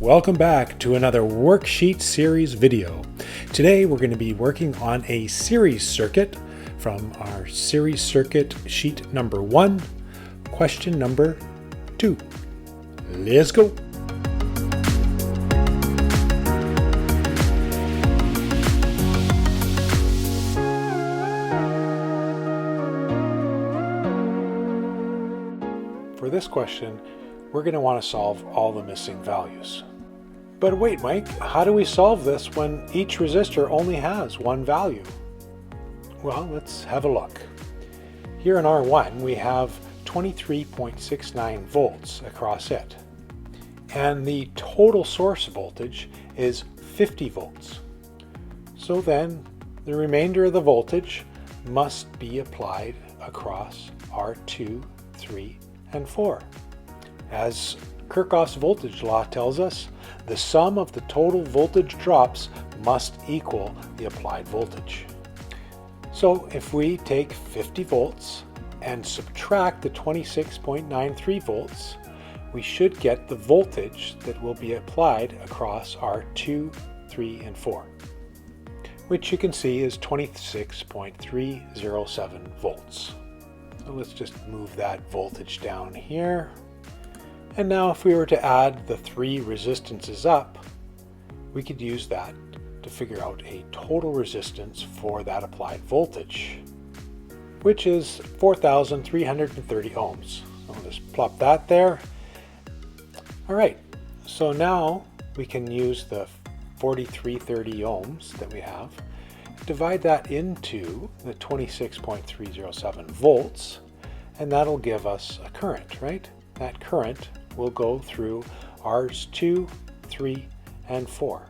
Welcome back to another worksheet series video. Today we're going to be working on a series circuit from our series circuit sheet number 1, question number 2. Let's go! For this question, we're going to want to solve all the missing values. But wait, Mike, how do we solve this when each resistor only has one value? Well, let's have a look. Here in R1, we have 23.69 volts across it. And the total source voltage is 50 volts. So then, the remainder of the voltage must be applied across R2, 3, and 4. As Kirchhoff's voltage law tells us, the sum of the total voltage drops must equal the applied voltage. So if we take 50 volts and subtract the 26.93 volts, we should get the voltage that will be applied across our 2, 3, and 4, which you can see is 26.307 volts. So let's just move that voltage down here. And now if we were to add the 3 resistances up, we could use that to figure out a total resistance for that applied voltage, which is 4,330 ohms. So I'll just plop that there. All right, so now we can use the 4,330 ohms that we have, divide that into the 26.307 volts, and that'll give us a current, right? That current will go through R's 2, 3, and 4.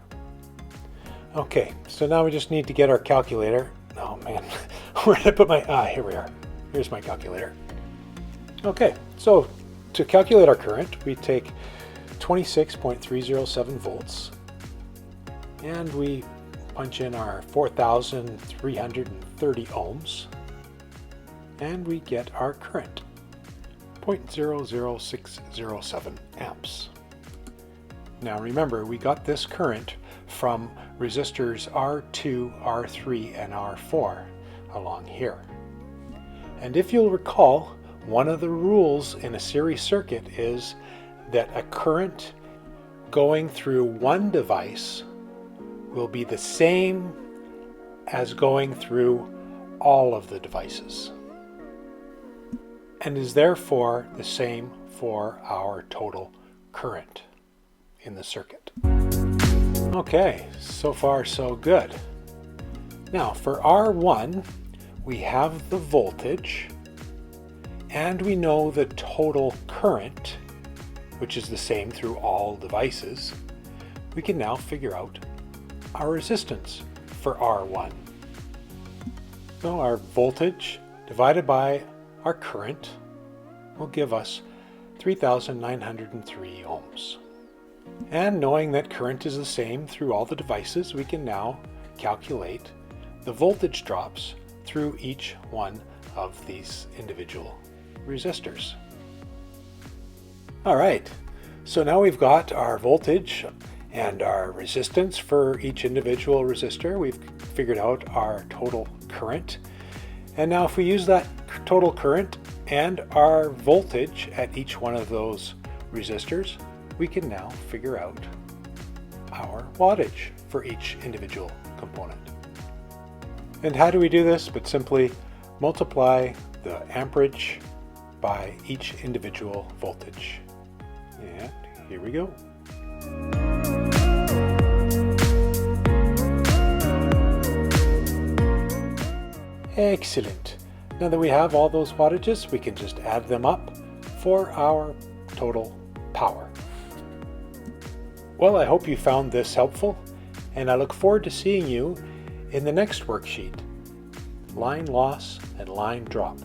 Okay, so now we just need to get our calculator. Oh man, where did I put my, here we are. Here's my calculator. Okay, so to calculate our current, we take 26.307 volts, and we punch in our 4,330 ohms, and we get our current. 0.00607 amps. Now remember, we got this current from resistors R2, R3, and R4 along here. And if you'll recall, one of the rules in a series circuit is that a current going through one device will be the same as going through all of the devices, and is therefore the same for our total current in the circuit. Okay, so far so good. Now for R1, we have the voltage, and we know the total current, which is the same through all devices. We can now figure out our resistance for R1. So our voltage divided by our current will give us 3,903 ohms. And knowing that current is the same through all the devices, we can now calculate the voltage drops through each one of these individual resistors. All right, so now we've got our voltage and our resistance for each individual resistor. We've figured out our total current. And now if we use that total current and our voltage at each one of those resistors, we can now figure out our wattage for each individual component. And how do we do this? But simply multiply the amperage by each individual voltage. And here we go. Excellent. Now that we have all those wattages, we can just add them up for our total power. Well, I hope you found this helpful, and I look forward to seeing you in the next worksheet, line loss and line drop.